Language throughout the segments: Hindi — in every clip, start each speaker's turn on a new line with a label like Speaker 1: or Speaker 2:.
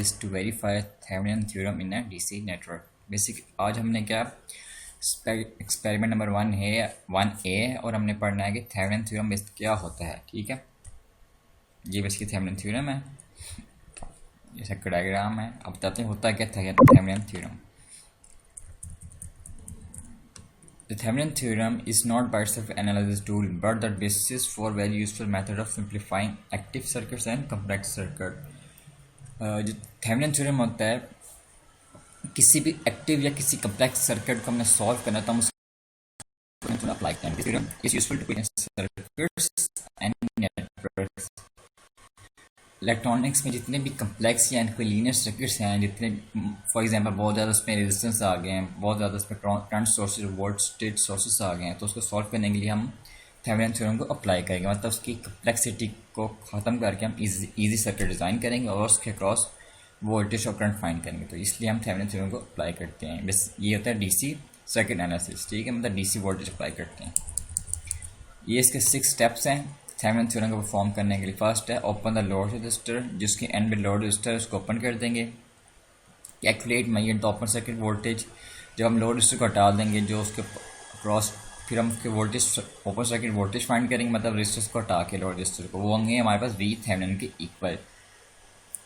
Speaker 1: is to verify Thevenin theorem in a DC network. Basic आज हमने क्या एक्सपेरिमेंट नंबर 1A और हमने पढ़ना है कि थेवेनिन थ्योरम क्या होता है। ठीक है, ये बेसिक थेवेनिन थ्योरम है, ये सर्किट डायग्राम है। अब बताते हैं होता है क्या Thevenin theorem. The Thevenin theorem is not by itself an analysis tool, but the basis for very useful method of simplifying active circuits and complex circuit. जो थेवेनिन थ्योरम होता है, किसी भी एक्टिव या किसी कम्प्लेक्स सर्किट को हमने सॉल्व करना तो हम उसको अप्लाई करते हैं। Theorem is useful to circuits and networks. Electronics में जितने भी कम्प्लेक्स या कोई लीनियर सर्किट्स हैं, जितने फॉर एग्जांपल बहुत ज़्यादा उसमें रेजिस्टेंस आ गए हैं, बहुत ज़्यादा उसमें करंट सोर्सेज वोल्टेज सोर्सेज आ गए हैं, तो उसको सॉल्व करने के लिए हम थेवेनिन थ्योरम को अप्लाई करेंगे। मतलब उसकी कम्प्लेक्सिटी को ख़त्म करके हम इजी सर्किट डिज़ाइन करेंगे और उसके अक्रॉस वोल्टेज और करंट फाइंड करेंगे। तो इसलिए हम थेवेनिन थ्योरम को अप्लाई करते हैं। बस ये होता है डीसी सर्किट एनालिसिस। ठीक है, मतलब डीसी वोल्टेज अप्लाई करते हैं। ये इसके 6 स्टेप्स हैं थेवेनिन थ्योरम को परफॉर्म करने के लिए। फर्स्ट है ओपन द लोड रजिस्टर, जिसके एंड में लोड रजिस्टर उसको ओपन कर देंगे। Calculate measure the open circuit voltage, जब हम लोड रजिस्टर को हटा देंगे जो उसके क्रॉस, फिर हम उसके voltage open circuit voltage find करेंगे। मतलब रजिस्टर्स को हटा के लोड रजिस्टर को, वो होंगे हमारे पास वी थेवेनिन के equal.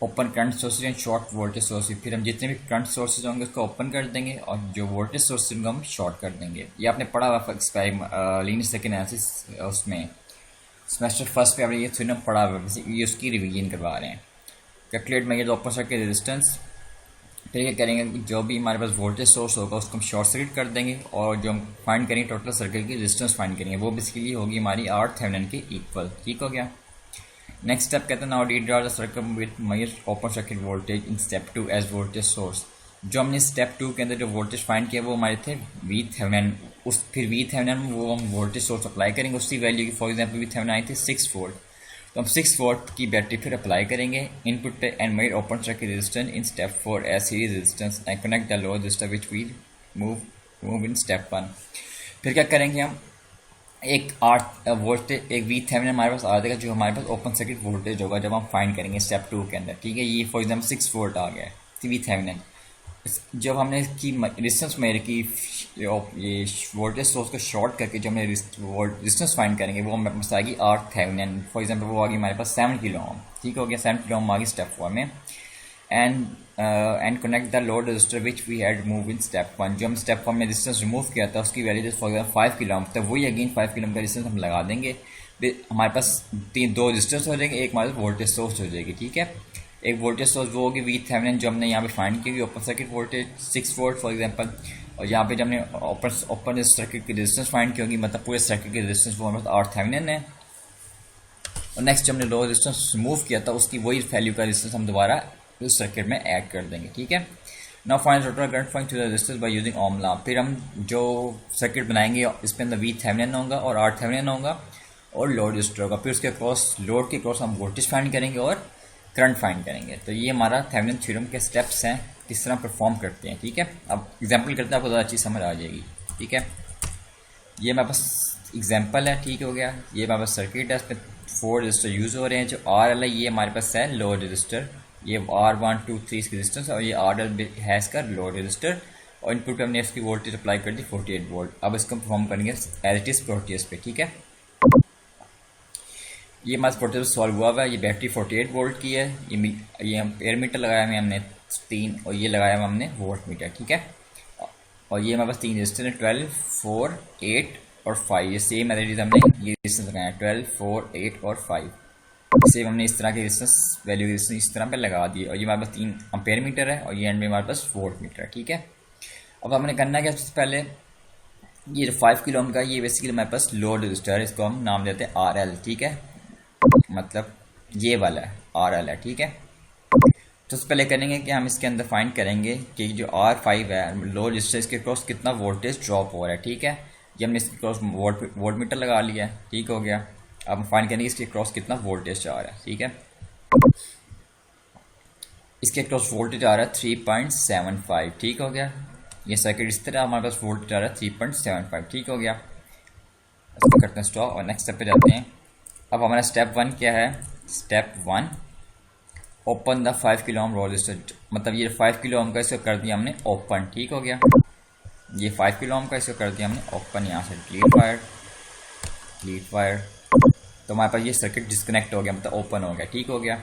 Speaker 1: Open current sources and short voltage sources, फिर हम जितने भी करंट सोर्सेज होंगे उसको ओपन कर देंगे और जो वोल्टेज सोर्सेज उनको हम शॉर्ट कर देंगे। ये आपने पढ़ा हुआ लीनियर सर्किट एनालिसिस उसमें सेमेस्टर फर्स्ट पे आपने ये थ्योरम पढ़ा हुआ है, ये उसकी रिवीजन करवा रहे हैं। Calculate measure open circuit resistance, फिर क्या करेंगे, जो भी हमारे पास वोल्टेज सोर्स होगा उसको हम शॉर्ट सर्किट कर देंगे और जो हम फाइंड करेंगे टोटल सर्किट की रेजिस्टेंस फाइंड करेंगे, वो बेसिकली होगी हमारी आर थेवेनिन के इक्वल। ठीक हो गया। नेक्स्ट स्टेप कहते हैं now draw the circuit with measure open circuit voltage in step 2 as voltage source. जो हमने स्टेप 2 के अंदर जो वोल्टेज फाइंड किया वो हमारे थे वी थेवेनिन। फिर वी थेवेनिन में वो हम वोल्टेज सोर्स अप्लाई करेंगे उसकी वैल्यू की। फॉर एग्जांपल वी थेवेनिन आई थी 6 वोल्ट, तो हम 6 वोल्ट की बैटरी फिर अप्लाई करेंगे। Input and measure open circuit resistance in step 4 as series resistance and connect the load resistor which we move in step 1। फिर क्या करेंगे, हम एक 8 वोल्टेज एक वी थेवेनिन हमारे पास आ जाएगा जो हमारे पास ओपन सर्किट वोल्टेज होगा जब हम फाइंड करेंगे स्टेप 2 के अंदर। ठीक है, ये फॉर एग्जांपल 6 वोल्ट आ गया है वी थेवेनिन। जब हमने इसकी रेजिस्टेंस मेजर की, ये वोल्टेज सोर्स को शॉर्ट करके जो हमने रेजिस्टेंस फाइंड करेंगे वो हमारे पास आएगी आर थेवेनिन। फॉर एग्जांपल वो आ गई हमारे पास 7 किलो ओम। ठीक हो गया, 7 किलो ओम आ गई स्टेप 4 में। And connect the load resistor which we had remove in step 1। जो हम स्टेप 1 में रेजिस्टेंस रिमूव किया था उसकी वैल्यू फॉर एग्जाम्पल 5 किलो ओम, तो वही अगेन 5 किलो ओम का रेजिस्टेंस हम लगा देंगे। हमारे पास 2 रेजिस्टेंस हो जाएंगे, एक हमारे पास वोल्टेज सोर्स हो जाएगी। ठीक है, एक वोल्टेज सोर्स वो होगी वी थेवेनिन जो हमने यहाँ पे फाइंड की open circuit voltage 6 volt for example, और यहाँ पे जब हमने ओपन सर्किट की रेजिस्टेंस फाइंड की होगी, मतलब पूरे सर्किट की रेजिस्टेंस वो हमारे पास आर थेवेनिन है। और नेक्स्ट जब हमने लो रेजिस्टेंस रिमूव किया था उसकी वही वैल्यू का रेजिस्टेंस हम दोबारा उस सर्किट में ऐड कर देंगे। ठीक है, now find total current flowing through the resistance by using ohm law. फिर हम जो सर्किट बनाएंगे इसके अंदर वी थेवेनिन होगा और आर थेवेनिन होगा और लोड रजिस्टर होगा। फिर उसके क्रॉस लोड के क्रॉस हम वोल्टेज फाइंड करेंगे और करंट फाइंड करेंगे। तो ये हमारा थेवेनिन थ्योरम के स्टेप्स हैं, किस तरह परफॉर्म करते हैं। ठीक है, अब एग्जांपल करते हैं, आपको ज़्यादा अच्छी समझ आ जाएगी। ठीक है, ये मेरे पास एग्जांपल है। ठीक हो गया, ये हमारे पास सर्किट है, इसमें 4 रजिस्टर यूज़ हो रहे हैं। जो आर एल है ये हमारे पास है लोड रजिस्टर, ये R1 2 3 इसकी रेजिस्टेंस और ये आर एल है इसका लोड रजिस्टर, और इनपुट पे हमने इसकी वोल्टेज अप्लाई कर दी 48 वोल्ट। अब इसको परफॉर्म करेंगे एज इट इज़ प्रोटियस पे। ठीक है, ये हमारे प्रोटेक्टर सॉल्व हुआ हुआ है। ये बैटरी 48 वोल्ट की है, ये हम एयर मीटर लगाया है हमने 3, और ये लगाया हुआ हमने वोल्ट मीटर। ठीक है, और ये हमारे पास 3 रजिस्टर है 12 4 8 और 5। ये सेम एज हमने ये रेजिस्टेंस लगाया 12 4 8 और 5। सेम हमने इस तरह के रेजिस्टेंस वैल्यू इस तरह पे लगा दी, और ये हमारे पास 3 एम्पेयर मीटर है और ये एंड में हमारे पास वोल्ट मीटर है। ठीक है, अब हमने करना क्या, सबसे पहले ये 5 किलो ओम का ये बेसिकली हमारे पास लोड रजिस्टर है, इसको हम नाम देते हैं आर एल। ठीक है, मतलब ये वाला है आर एल है। ठीक है, तो उससे पहले करेंगे कि हम इसके अंदर फाइंड करेंगे कि जो R5 है लोड रजिस्टर, इसके क्रॉस कितना वोल्टेज ड्रॉप हो रहा है। ठीक है, ये हमने इसके क्रॉस वोल्ट मीटर लगा लिया है। ठीक हो गया, अब हम फाइंड करेंगे इसके क्रॉस कितना वोल्टेज जा रहा है। ठीक है, इसके क्रॉस वोल्टेज आ रहा है 3.75। ठीक हो गया, ये सर्किट इस तरह हमारे पास वोल्टेज आ रहा है 3.75। ठीक हो गया, इसको करते हैं स्टॉप और नेक्स्ट स्टेप पे जाते हैं। अब हमारा स्टेप 1 क्या है, step 1 open the 5 kilo Om road resistance, मतलब ये 5 किलो ओम का इसको कर दिया हमने ओपन, ठीक हो गया। ये 5 किलो ओम का इसको कर दिया हमने ओपन, यहाँ से डिलीट फायर, तो हमारे पास ये सर्किट डिस्कनेक्ट हो गया, मतलब ओपन हो गया, ठीक हो गया।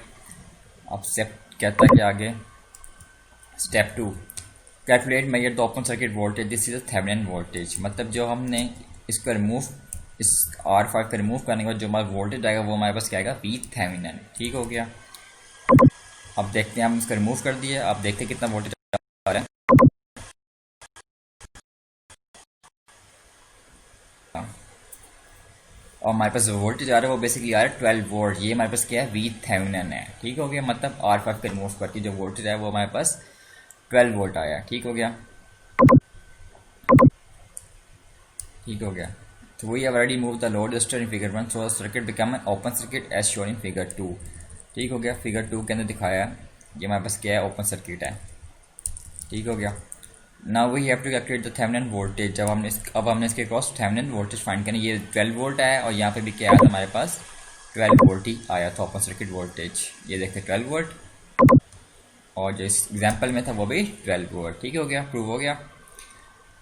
Speaker 1: अब स्टेप कहता है कि आगे step 2, calculate measure the open circuit voltage, this is Thevenin voltage, मतलब जो हमने इसको रिमूव, इस R5 का रिमूव करने के बाद जो हमारा वोल्टेज आएगा वो हमारे पास क्या आएगा, वी थेवेनिन, ठीक हो गया। अब देखते हैं, हम इसका रिमूव कर दिए, अब देखते हैं कितना वोल्टेज आ रहा है। और हमारे पास जो वोल्टेज आ रहा है वो बेसिकली आ रहा है 12 वोल्ट, ये हमारे पास क्या है, वी थेवेनिन है, ठीक हो गया। मतलब R5 का रिमूव करके जो वोल्टेज है वो हमारे पास 12 वोल्ट आया, ठीक हो गया, ठीक हो गया। तो we have already move the load resistor in figure 1 so the circuit become an open circuit as shown in figure 2, ठीक हो गया। फिगर 2 के अंदर दिखाया ये हमारे पास क्या है, ओपन सर्किट है, ठीक हो गया। Now we have to calculate the Thevenin voltage, जब हमने अब हमने इसके क्रॉस थेवेनिन वोल्टेज फाइंड करना, ये 12 वोल्ट आया और यहाँ पे भी क्या आया था हमारे पास, 12 वोल्ट ही आया था ओपन सर्किट वोल्टेज, ये देखते 12 वोल्ट, और जो इस एग्जाम्पल में था वो भी 12 वोल्ट, ठीक हो गया, प्रूव हो गया।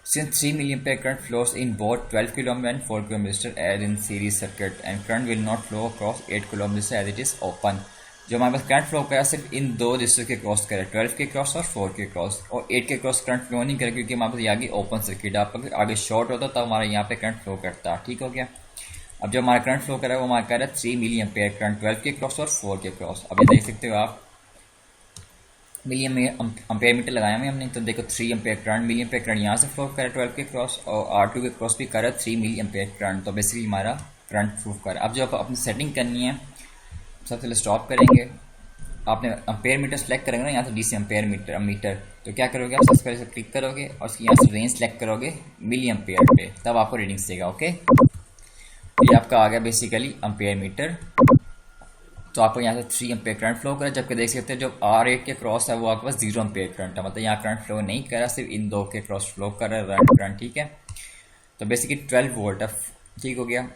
Speaker 1: Since 3 milliampere current flows in both 12 kilo ohm and 4 kilo ohm resistor as in series circuit and current will not flow across 8 kilo ohm resistor as it is open, जो हमारे पास करंट फ्लो करा सिर्फ इन दो रजिस्टर के क्रॉस करे, 12 के क्रॉस और 4 के क्रॉस, और 8 के क्रॉस करंट फ्लो नहीं करे क्योंकि हमारे पास ये आगे ओपन सर्किट, आप आगे शॉर्ट होता तब हमारा यहाँ पे करंट फ्लो करता, ठीक हो गया। अब जो हमारा करंट फ्लो करा है वो हमारा कह रहा है 3 मिली एम्पेयर करंट 12 के क्रॉस और 4 के क्रॉस। अब ये देख सकते हो आप, मिली एम्पेयर मीटर लगाया हुआ हमने, तो देखो 3 ampere current, milli ampere current यहाँ से फ्लो कर रहा है 12 के क्रॉस, और R2 के क्रॉस भी कर रहा है 3 मिली एम्पेयर करंट, तो बेसिकली हमारा करंट प्रूफ कर रहा है। अब जो अपनी सेटिंग करनी है, सबसे पहले स्टॉप करेंगे, आपने एम्पेयर मीटर सेलेक्ट करेंगे ना यहाँ से DC एम्पेयर मीटर, तो क्या करोगे आप, सबसे पहले क्लिक करोगे और उसकी यहाँ से रेंज सेलेक्ट करोगे मिली एम्पेयर पे, तब आपको रीडिंग्स देगा, ओके। ये आपका आ गया बेसिकली एम्पेयर मीटर, तो आपको यहाँ से 3 एम्पेयर करंट फ्लो करा, जबकि देख सकते हैं जो R8 के क्रॉस है वो आपके पास 0 एम्पेयर करंट है, मतलब यहाँ करंट फ्लो नहीं कर रहा, सिर्फ इन दो के क्रॉस फ्लो कर रहा है करंट, ठीक है। तो बेसिकली 12 वोल्ट है, ठीक हो गया।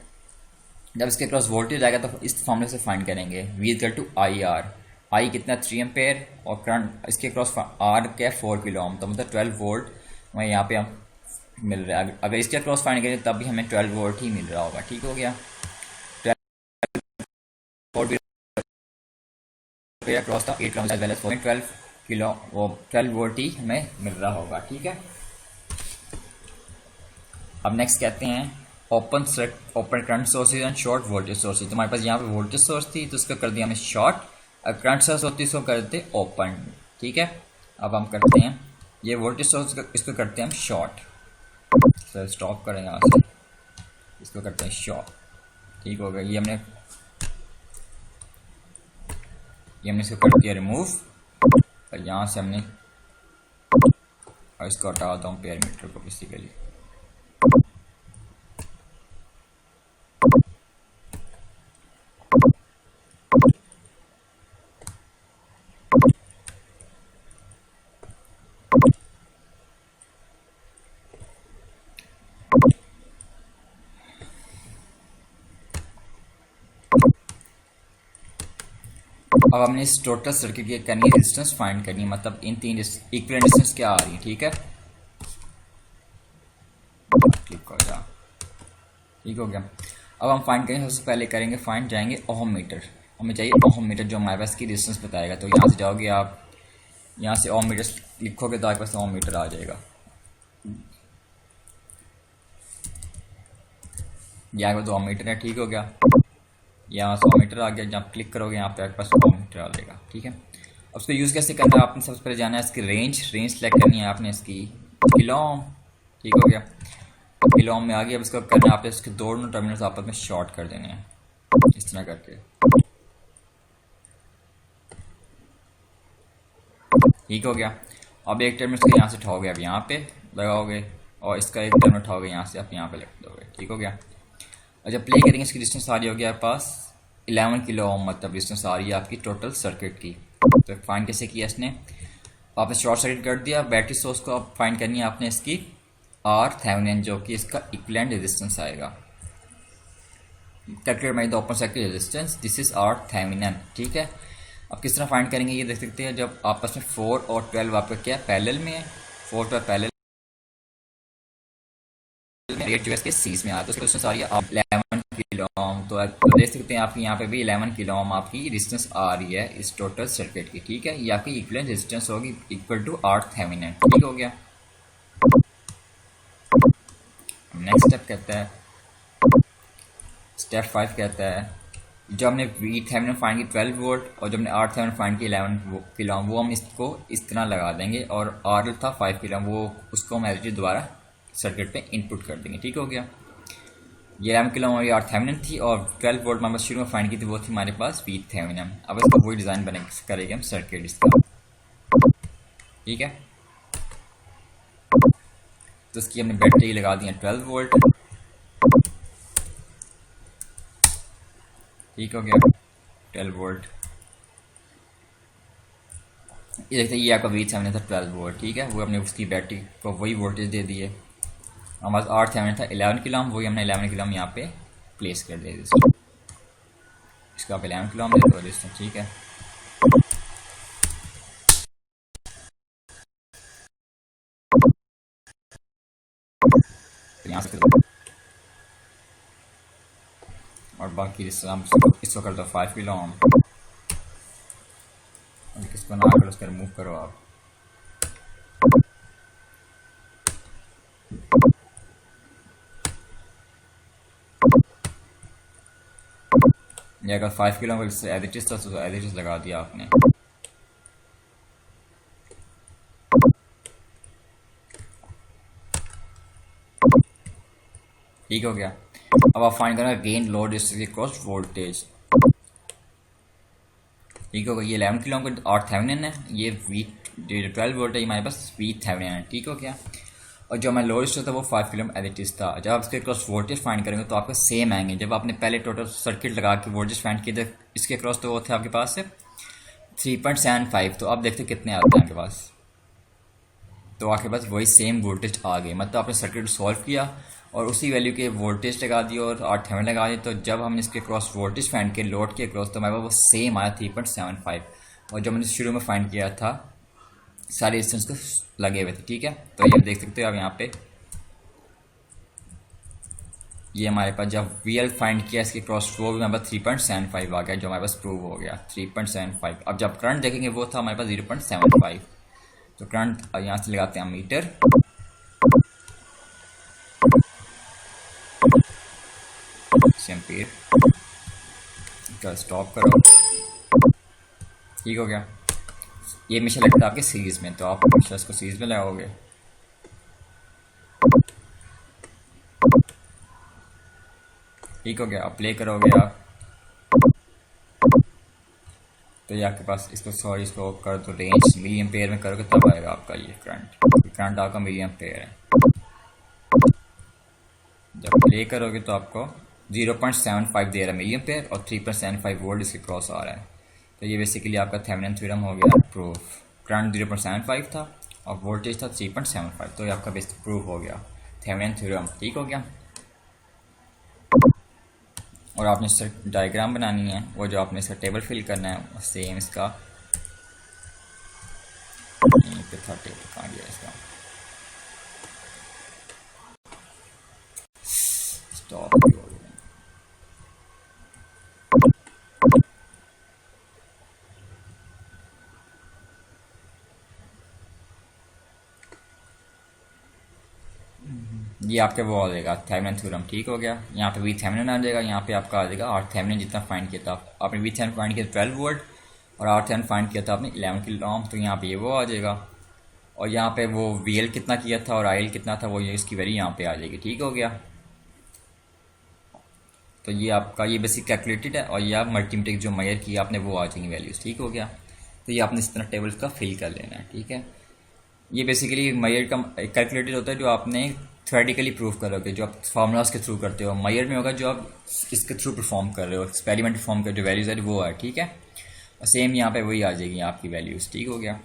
Speaker 1: जब इसके क्रॉस वोल्टेज आएगा तो इस फॉर्मूले से फाइंड करेंगे, V इक्वल टू IR, आई कितना 3 एम्पेयर और करंट इसके क्रॉस R क्या 4 किलो ओम, तो मतलब 12 वोल्ट हमें यहाँ पे हम मिल रहा है। अगर इसके क्रॉस फाइंड करें तब भी हमें 12 वोल्ट ही मिल रहा होगा, ठीक हो गया। 12 क्रॉस था 8 किलो 12 किलो वो 12 वोल्ट ही हमें मिल रहा होगा, ठीक है। अब नेक्स्ट कहते हैं open current sources and short voltage sources, तो हमारे पास यहाँ पे वोल्टेज सोर्स थी तो उसको कर दिया हमने शॉर्ट, और करंट सोर्स होती है इसको करते ओपन, ठीक है। अब हम करते हैं ये वोल्टेज सोर्स, इसको करते हैं हम शॉर्ट, तो स्टॉप करेंगे यहाँ से, इसको करते हैं शॉर्ट, ठीक हो गया। ये हमने इसको कर दिया रिमूव, और यहाँ से हमने और इसको हटाता हूँ एम्पेयर मीटर को बेसिकली, अब हमने इस टोटल सर्किट की करनी रेजिस्टेंस फाइंड करनी है, मतलब इन तीन इक्विवेलेंट रेजिस्टेंस क्या आ रही है, ठीक है। क्लिक हो गया, ठीक हो गया। अब हम फाइंड करेंगे, सबसे पहले करेंगे फाइंड, जाएंगे ओहम मीटर, हमें चाहिए ओहम मीटर जो हमारे पास की रेजिस्टेंस बताएगा, तो यहाँ से जाओगे आप, यहाँ से ओहम मीटर लिखोगे तो आपके पास ओहम मीटर आ जाएगा, यहाँ पर 2 मीटर है, ठीक हो गया। यहाँ 100 मीटर आ गया, जब क्लिक करोगे यहाँ पे आपके पास 100 मीटर आ जाएगा, ठीक है। अब उसको यूज़ कैसे करना है, आपने सबसे पहले जाना है इसकी रेंज सेलेक्ट करनी है आपने इसकी किलो ओम, ठीक हो गया। किलो ओम में आ गया, अब इसको करना है आपने इसके दोनों टर्मिनल्स आपस में शॉर्ट कर देने हैं इस तरह करके, ठीक हो गया। अब एक टर्मिनल इसको यहाँ से उठाओगे, अब यहाँ पे लगाओगे, और इसका एक टर्मिनल उठाओगे यहाँ से आप यहाँ पे लगा दोगे, ठीक हो गया। और जब प्ले करेंगे इसकी डिस्टेंस आ रही होगी आपके पास 11 किलो ओम, मतलब डिस्टेंस आ रही है आपकी टोटल सर्किट की। तो फाइंड कैसे किया इसने, आपने शॉर्ट सर्किट कर दिया, बैटरी सोर्स को आप फाइंड करनी है आपने इसकी R थेवेनिन, जो कि इसका इक्विवेलेंट रेजिस्टेंस आएगा। Calculate my the open circuit resistance, this is R Thevenin, ठीक है। अब किस तरह फाइंड करेंगे ये देख सकते हैं, जब आपस में 4 और 12 आपका क्या है, पैरेलल में है, 4 12 पैरेलल में, 8 जो है इसके सीरीज में आता है, तो उसकी रेजिस्टेंस आ रही है आप 11 किलो ओम। तो आप देख सकते हैं आपकी यहाँ पे भी 11 किलो ओम आपकी रेजिस्टेंस आ रही है इस टोटल सर्किट की, ठीक है। ये आपकी इक्विवेलेंट रेजिस्टेंस होगी इक्वल टू R थेवेनिन, ठीक हो गया। नेक्स्ट स्टेप कहता है, स्टेप 5 कहता है, जब हमने वी थेवेनिन फाइंड की 12 वोल्ट और जब हमने R थेवेनिन फाइंड की 11 किलो ओम, वो हम इसको इस तरह लगा देंगे, और R था 5 किलो ओम, वो उसको हम एज दोबारा सर्किट पे इनपुट कर देंगे, ठीक हो गया। ये 11 किलो हमारी R थेवेनिन थी और 12 वोल्ट हमारे शुरू में फाइंड की थी, वो थी हमारे पास वी थेवेनिन। अब इसका वही डिज़ाइन बने करेंगे हम सर्किट इसका, ठीक है। तो इसकी हमने बैटरी लगा दी है 12 वोल्ट, ठीक हो गया 12 वोल्ट। ये देखते हैं ये आपका वी थेवेनिन था 12 वोल्ट, ठीक है। वो हमने उसकी बैटरी को वही वोल्टेज दे दिए। हमारे पास R थेवेनिन था 11 किलो ओम, वही हमने 11 किलो ओम यहाँ पे प्लेस कर दिया, इसका आप 11 किलो ओम दे दो रेजिस्टेंस, ठीक है। तो यहाँ से और बाकी हम इसको कर दो 5 किलो ओम, इसको ना करो, उसका रिमूव करो आप। ये अगर 5 kilo ohm as it is था तो एज इट इज लगा दिया आपने, ठीक हो गया। अब आप फाइंड करना गेन लोड क्रॉस वोल्टेज, ठीक होगा। ये 11 किलो ओम का R थेवेनिन है, ये वी 12 वोल्ट है, हमारे पास वी थेवेनिन है, ठीक हो गया। और जो हमारा लोड था वो 5 kilo ohm as it is था। जब आप इसके क्रॉस वोल्टेज फाइंड करेंगे तो आपके सेम आएंगे। जब आपने पहले टोटल सर्किट लगा के वोल्टेज फाइंड किए थे इसके क्रॉस, तो वो थे आपके पास 3.75, तो आप देखते कितने आते हैं आपके पास, तो आपके पास वही सेम वोल्टेज आ गई। मतलब आपने सर्किट सॉल्व किया और उसी वैल्यू के वोल्टेज लगा दी और R थेवेनिन लगा दी, तो जब हमने इसके क्रॉस वोल्टेज फाइंड किया लोड के क्रॉस, तो हमारे पास वो सेम आया 3.75, और जब मैंने शुरू में फाइंड किया था सारे रेजिस्टेंस को लगे हुए थे, ठीक है। तो ये देख सकते हो आप यहाँ पे, ये हमारे पास जब VL फाइंड किया इसके क्रॉस, वो भी हमारे पास 3.75 आ गया, जो हमारे पास प्रूव हो गया 3.75। अब जब करंट देखेंगे वो था हमारे पास 0.75, तो करंट यहाँ से लगाते हैं मीटर, एम्पीयर का स्टॉप करो, ठीक हो गया। ये हमेशा लगता है आपके सीरीज में, तो आप हमेशा इसको सीरीज में लगाओगे, ठीक हो गया। आप प्ले करोगे आप, तो ये आपके पास इसको कर दो रेंज मिली एम्पेयर में करोगे तब आएगा आपका ये करंट आपका मिली एम्पेयर है। जब प्ले करोगे तो आपको 0.75 दे रहा है मिली एम्पेयर और 3.75 वोल्ट इसके क्रॉस आ रहा है। तो ये बेसिकली आपका थेवेनिन थ्योरम हो गया प्रूफ। करंट 0.75 था और वोल्टेज था 3.75, तो ये आपका बेसिक प्रूफ हो गया थेवेनिन थ्योरम, ठीक हो गया। और आपने इसका डायग्राम बनानी है, वो जो आपने इसका टेबल फिल करना है सेम इसका यहीं पे था, टेबल कहाँ गया इसका, स्टॉप। ये आपके वो आ जाएगा थेवेनिन थ्योरम, ठीक हो गया। यहाँ पे वी थेवेनिन आ जाएगा, यहाँ पे आपका आ जाएगा R थेवेनिन जितना फाइंड किया था आपने, वी थेवेनिन फाइंड किया 12 वोल्ट और R थेवेनिन फाइंड किया था आपने 11 किलो ओम, तो यहाँ पे ये वो आ जाएगा। और यहाँ पे वो VL कितना किया था और IL कितना था, वो ये इसकी वैल्यू यहाँ पे आ जाएगी, ठीक हो गया। तो ये आपका ये बेसिक कैलकुलेटेड है, और ये आप मल्टीमीटर जो मेजर किया आपने वो आ जाएंगी वैल्यूज, ठीक हो गया। तो ये आपने इस तरह टेबल का फिल कर लेना है, ठीक है। ये बेसिकली मेजर का कैलकुलेटेड होता है जो आपने थ्योरेटिकली प्रूव करोगे, जो आप फार्मूलाज के थ्रू करते हो। मेजर में होगा जो आप इसके थ्रू परफॉर्म कर रहे हो, एक्सपेरिमेंट परफॉर्म कर जो वैल्यूज है वो है, ठीक है। और सेम यहाँ पे वही आ जाएगी आपकी वैल्यूज, ठीक हो गया।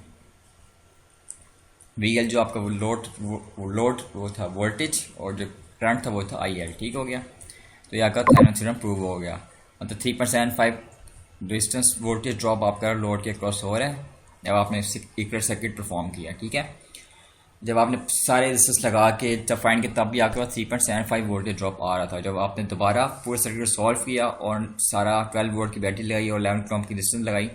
Speaker 1: VL जो आपका लोड वो था वोल्टेज, और जो करंट था वो था IL, ठीक हो गया। तो यहाँ का थेवेनिन थ्योरम प्रूव हो गया। मतलब 3.75 रेजिस्टेंस वोल्टेज ड्रॉप आपका लोड के क्रॉस हो रहा है जब आपने इक्वलेंट सर्किट परफॉर्म किया, ठीक है। जब आपने सारे रेजिस्टेंस लगा के जब फाइंड किया तब भी आपके पास 3.75 वोल्टेज ड्रॉप आ रहा था। जब आपने दोबारा पूरे सर्किट सॉल्व किया और सारा 12 वोल्ट की बैटरी लगाई और 11 ओम की रेजिस्टेंस लगाई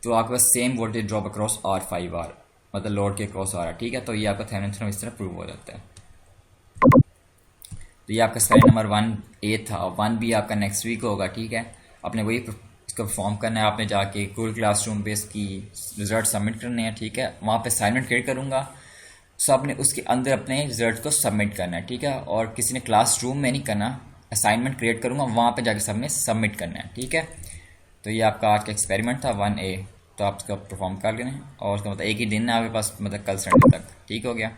Speaker 1: तो आपके पास same voltage drop across R5R मतलब लोड के क्रॉस आ रहा है, ठीक है। तो ये आपका थेवेनिन थ्योरम इस तरह प्रूव हो जाता है। तो ये आपका स्लाइड नंबर 1A था। 1B आपका नेक्स्ट वीक होगा, ठीक है। आपने वही इसका परफॉर्म करना है। आपने जाके गूगल क्लासरूम पे इसकी रिजल्ट सबमिट करने हैं, ठीक है। वहाँ पे असाइनमेंट क्रिएट करूँगा, सो आपने उसके अंदर अपने रिजल्ट को सबमिट करना है, ठीक है। और किसी ने क्लासरूम में नहीं करना, असाइनमेंट क्रिएट करूँगा वहाँ पे जाके सबने सबमिट करना है, ठीक है। तो ये आपका आज का एक्सपेरिमेंट था 1A। तो आप इसका परफॉर्म कर लें और उसका मतलब एक ही दिन है आपके पास, मतलब कल संडे तक, ठीक हो गया।